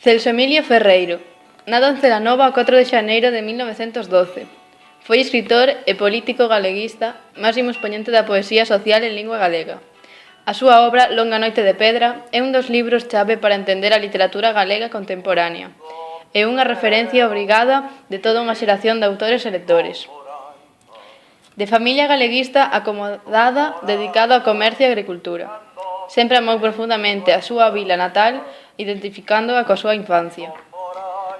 Celso Emilio Ferreiro. Nado en Celanova o 4 de xaneiro de 1912. Foi escritor e político galeguista, máximo expoñente da poesía social en lingua galega. A súa obra, Longa noite de pedra, é un dos libros chave para entender a literatura galega contemporánea. É unha referencia obrigada de toda unha xeración de autores e lectores. De familia galeguista acomodada, dedicada ao comercio e agricultura. Sempre amou profundamente a súa vila natal, identificándoa coa súa infancia.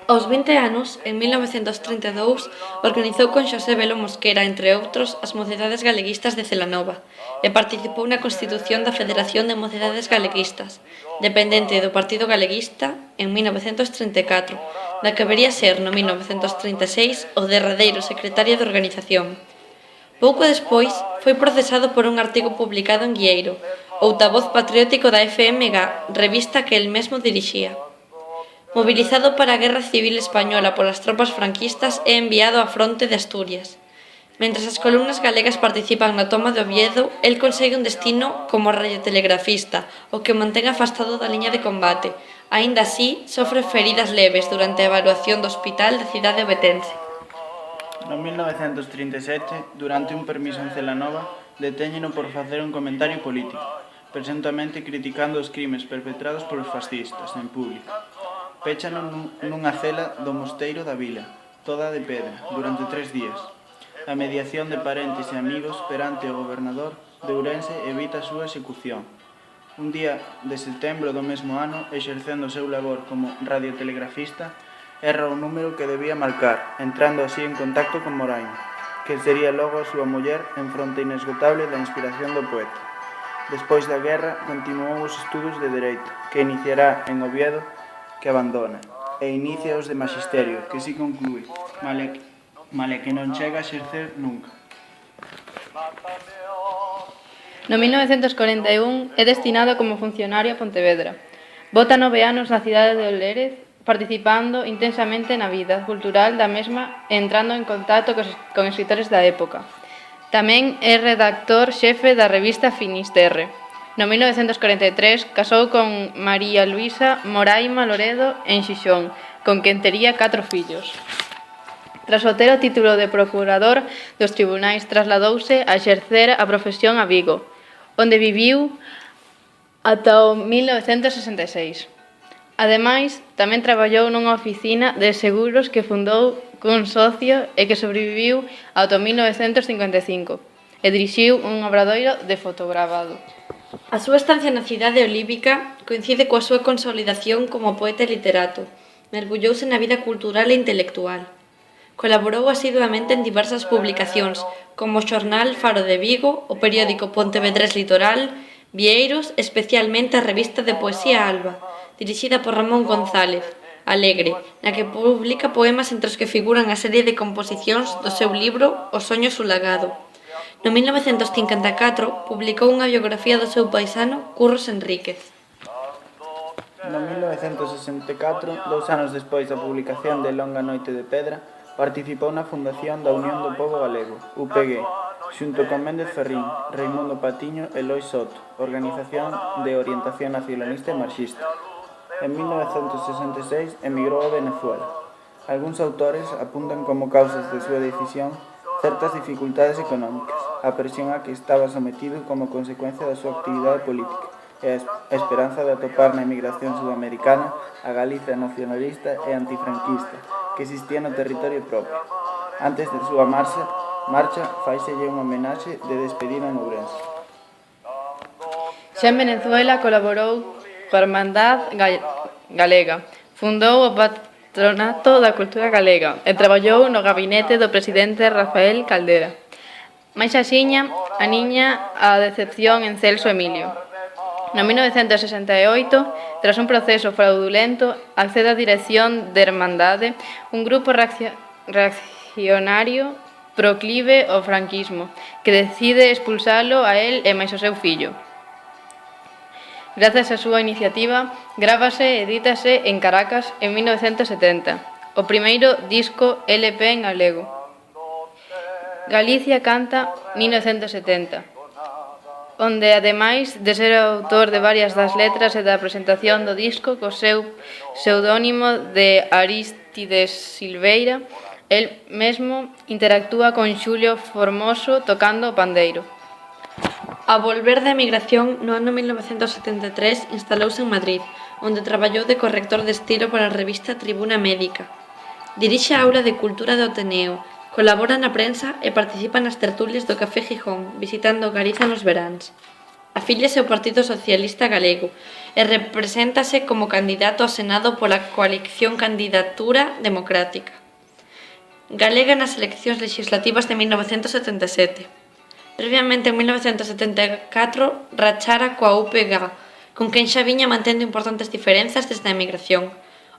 Aos 20 anos, en 1932, organizou con Xosé Velo Mosquera, entre outros, as Mocedades Galeguistas de Celanova e participou na constitución da Federación de Mocedades Galeguistas, dependente do Partido Galeguista, en 1934, da que vería ser no 1936 o derradeiro secretario de organización. Pouco despois, foi procesado por un artigo publicado en Guieiro, outavoz patriótico da FMG, revista que el mesmo dirixía. Mobilizado para a Guerra Civil Española polas tropas franquistas e enviado á fronte de Asturias. Mentres as columnas galegas participan na toma de Oviedo, el consegue un destino como radiotelegrafista, o que mantén afastado da liña de combate. Aínda así, sofre feridas leves durante a evaluación do hospital da cidade obetense. No 1937, durante un permiso en Celanova, detéñeno por facer un comentario político, presuntamente criticando os crimes perpetrados polos fascistas en público. Péchano nunha cela do mosteiro da vila, toda de pedra, durante 3 días. A mediación de parentes e amigos perante o gobernador de Ourense evita a súa execución. Un día de setembro do mesmo ano, exercendo o seu labor como radiotelegrafista, erra o número que debía marcar, entrando así en contacto con Moraima, que sería logo a súa muller en fronte inesgotable da inspiración do poeta. Despois da guerra, continuou os estudos de Dereito, que iniciará en Oviedo, que abandona, e inicia os de Maxisterio, que si conclúe, male que non chega a exercer nunca. No 1941 é destinado como funcionario a Pontevedra. Bota 9 anos na cidade de Lérez, participando intensamente na vida cultural da mesma e entrando en contacto con escritores da época. Tamén é redactor xefe da revista Finisterre. No 1943 casou con María Luisa Moraima Loredo en Xixón, con quen tería 4 fillos. Tras obter o título de procurador dos tribunais, trasladouse a exercer a profesión a Vigo, onde viviu ata o 1966. Ademais, tamén traballou nunha oficina de seguros que fundou cun socio e que sobreviviu ata o 1955, e dirixiu un obradoiro de fotogravado. A súa estancia na cidade olívica coincide coa súa consolidación como poeta e literato. Mergullouse na vida cultural e intelectual. Colaborou asiduamente en diversas publicacións, como o xornal Faro de Vigo, o periódico Pontevedrés Litoral, Vieiros, especialmente a revista de poesía Alba, dirixida por Ramón González, Alegre, na que publica poemas entre os que figuran a serie de composicións do seu libro O soño sulagado. No 1954, publicou unha biografía do seu paisano, Curros Enríquez. No 1964, 2 anos despois da publicación de Longa noite de pedra, participou na fundación da Unión do Pobo Galego, UPG, xunto con Méndez Ferrín, Raimundo Patiño e Lois Soto, Organización de Orientación Nacionalista e Marxista. En 1966 emigrou a Venezuela. Algúns autores apuntan como causas de súa decisión certas dificultades económicas, a presión a que estaba sometido como consecuencia da súa actividade política e a esperanza de atopar na emigración sudamericana a Galicia nacionalista e antifranquista que existía no territorio propio. Antes de súa marcha, faiselle unha homenaxe de despedida en Ourense. Xa en Venezuela colaborou coa Hermandad Galega, fundou o Patronato da Cultura Galega e traballou no gabinete do presidente Rafael Caldera. Mais axiña, aniña a decepción en Celso Emilio. No 1968, tras un proceso fraudulento, accede á dirección de Hermandade, un grupo reaccionario proclive ao franquismo, que decide expulsalo a él e máis ao seu fillo. Grazas á súa iniciativa, grávase e edítase en Caracas en 1970, o primeiro disco LP en galego. Galicia canta 1970. onde, ademais de ser autor de varias das letras e da presentación do disco co seu pseudónimo de Arístides Silveira, el mesmo interactúa con Xulio Formoso tocando o pandeiro. A volver da emigración, no ano 1973 instalouse en Madrid, onde traballou de corrector de estilo para a revista Tribuna Médica. Dirixe a aula de Cultura do Ateneo, colabora na prensa e participa nas tertulias do Café Gijón, visitando Galiza nos veráns. Afíliase ao Partido Socialista Galego e represéntase como candidato ao Senado pola coalición Candidatura Democrática galega nas eleccións legislativas de 1977. Previamente, en 1974, rachara coa UPG, con quen xa viña mantendo importantes diferenzas desde a emigración.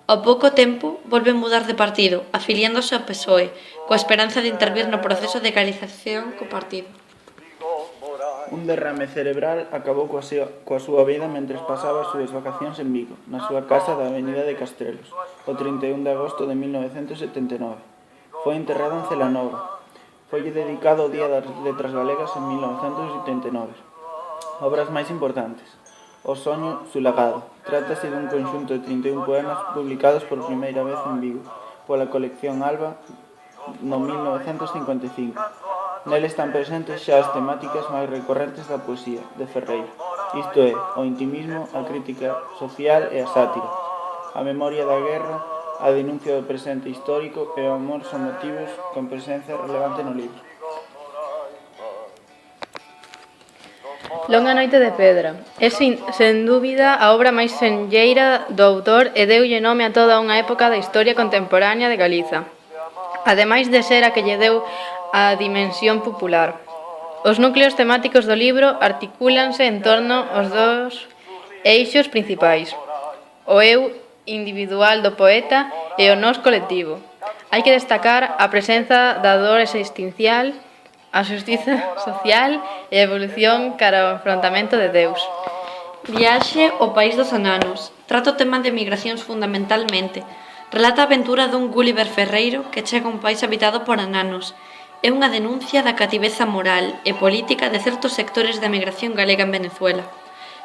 Ao pouco tempo, volve mudar de partido, afiliándose ao PSOE, coa esperanza de intervir no proceso de galización co partido. Un derrame cerebral acabou coa súa vida mentres pasaba as súas vacacións en Vigo, na súa casa da Avenida de Castrelos, o 31 de agosto de 1979. Foi enterrado en Celanova. Foille dedicado o Día das Letras Galegas en 1979. Obras máis importantes: O soño sulagado. Trátase dun conxunto de 31 poemas publicados por primeira vez en Vigo pola colección Alba no 1955. Nel están presentes xa as temáticas máis recorrentes da poesía de Ferreiro, isto é, o intimismo, a crítica social e a sátira. A memoria da guerra, a denuncia do presente histórico e o amor son motivos con presencia relevante no libro. Longa noite de pedra. É sen dúbida a obra máis senlleira do autor e deulle nome a toda unha época da historia contemporánea de Galiza. Ademais de ser a que lle deu a dimensión popular. Os núcleos temáticos do libro articúlanse en torno aos dos eixos principais: o eu individual do poeta e o nós colectivo. Hai que destacar a presenza da dor existencial, a xustiza social e a evolución cara ao enfrontamento de Deus. Viaxe ao país dos ananos. Trata o tema de migracións fundamentalmente. Relata a aventura dun Gulliver Ferreiro que chega a un país habitado por ananos. É unha denuncia da cativeza moral e política de certos sectores da migración galega en Venezuela.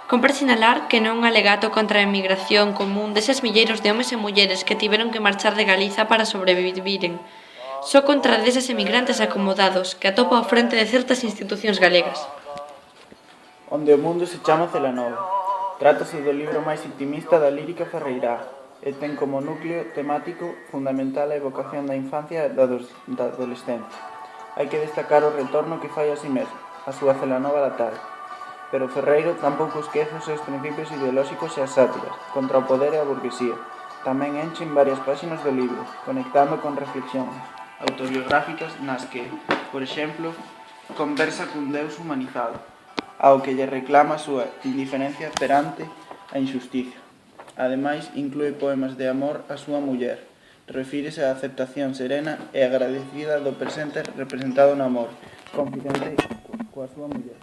Compre sinalar que non é un alegato contra a emigración común deses milleiros de homes e mulleres que tiveron que marchar de Galiza para sobreviviren, só contra deses emigrantes acomodados que atopa ao frente de certas institucións galegas. Onde o mundo se chama Celanova. Trátase do libro máis intimista da lírica ferreirá e ten como núcleo temático fundamental a evocación da infancia e da adolescencia. Hai que destacar o retorno que fai a si mesmo, a súa Celanova natal. Pero Ferreiro tampouco esquece os seus principios ideolóxicos e as sátiras contra o poder e a burguesía. Tamén enchen varias páxinas do libro, conectando con reflexións autobiográficas nas que, por exemplo, conversa cun Deus humanizado, ao que lle reclama a súa indiferencia perante a injusticia. Ademais, inclúe poemas de amor á súa muller. Refírese á aceptación serena e agradecida do presente representado no amor, confidente coa súa muller.